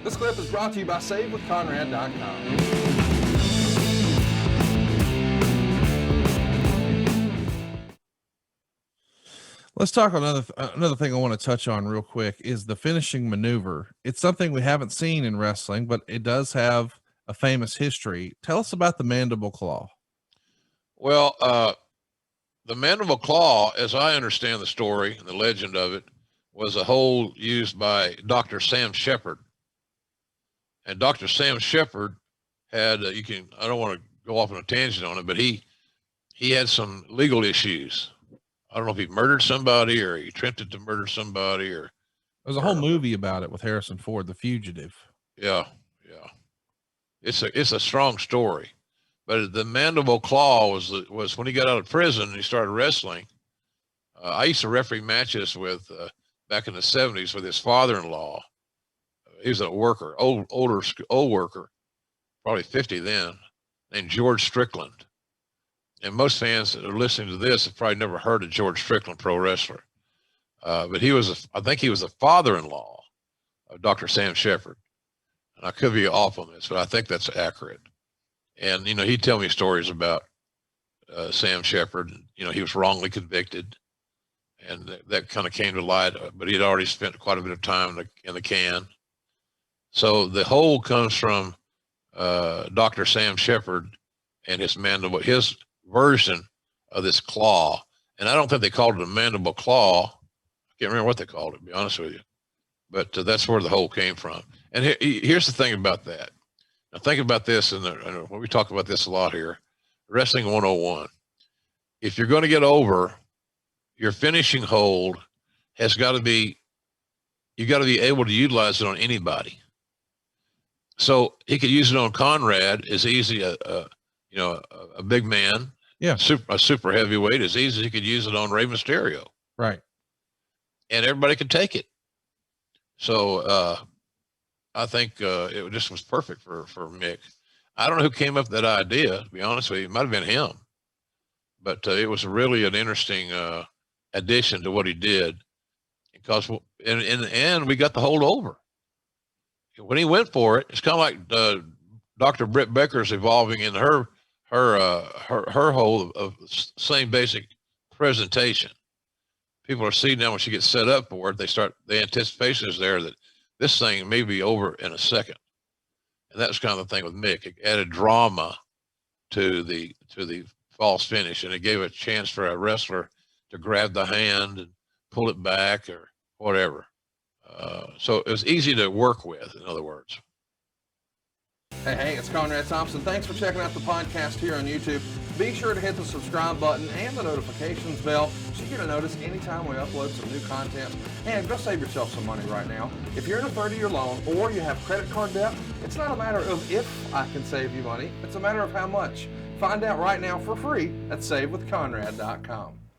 This clip is brought to you by SaveWithConrad.com. Let's talk another thing I want to touch on real quick is the finishing maneuver. It's something we haven't seen in wrestling, but it does have a famous history. Tell us about the Mandible Claw. Well, the Mandible Claw, as I understand the story and the legend of it, was a hold used by Dr. Sam Shepard. And Dr. Sam Shepard had, I don't want to go off on a tangent on it, but he had some legal issues. I don't know if he murdered somebody or he attempted to murder somebody, or there's a whole movie about it with Harrison Ford, The Fugitive. Yeah. It's a strong story, but the Mandible Claw was when he got out of prison and he started wrestling. I used to referee matches with back in the 70s with his father-in-law. He was a worker, old worker, probably 50 then, named George Strickland. And most fans that are listening to this have probably never heard of George Strickland, pro wrestler. But I think he was the father-in-law of Dr. Sam Shepard. And I could be off on this, but I think that's accurate. And, he'd tell me stories about Sam Shepard. He was wrongly convicted, and that kind of came to light, but he'd already spent quite a bit of time in the can. So the whole comes from Dr. Sam Shepard and his version of this claw. And I don't think they called it a Mandible Claw. I can't remember what they called it, to be honest with you. But that's where the whole came from. And here's the thing about that. Now think about this, and when we talk about this a lot here, Wrestling 101. If you're going to get over, your finishing hold has got to be, you got to be able to utilize it on anybody. So he could use it on Conrad as easy, a big man, a super heavyweight, as easy as he could use it on Rey Mysterio. Right. And everybody could take it. So I think it just was perfect for Mick. I don't know who came up with that idea, to be honest with you. It might have been him. But it was really an interesting addition to what he did. Because in the end, we got the hold over. When he went for it, it's kind of like Dr. Britt Baker's evolving in her whole of same basic presentation. People are seeing now when she gets set up for it, the anticipation is there that this thing may be over in a second. And that's kind of the thing with Mick. It added drama to the false finish, and it gave a chance for a wrestler to grab the hand and pull it back or whatever. So it was easy to work with, in other words. Hey, it's Conrad Thompson. Thanks for checking out the podcast here on YouTube. Be sure to hit the subscribe button and the notifications bell so you get a notice anytime we upload some new content. And go save yourself some money right now. If you're in a 30-year loan or you have credit card debt, it's not a matter of if I can save you money. It's a matter of how much. Find out right now for free at SaveWithConrad.com.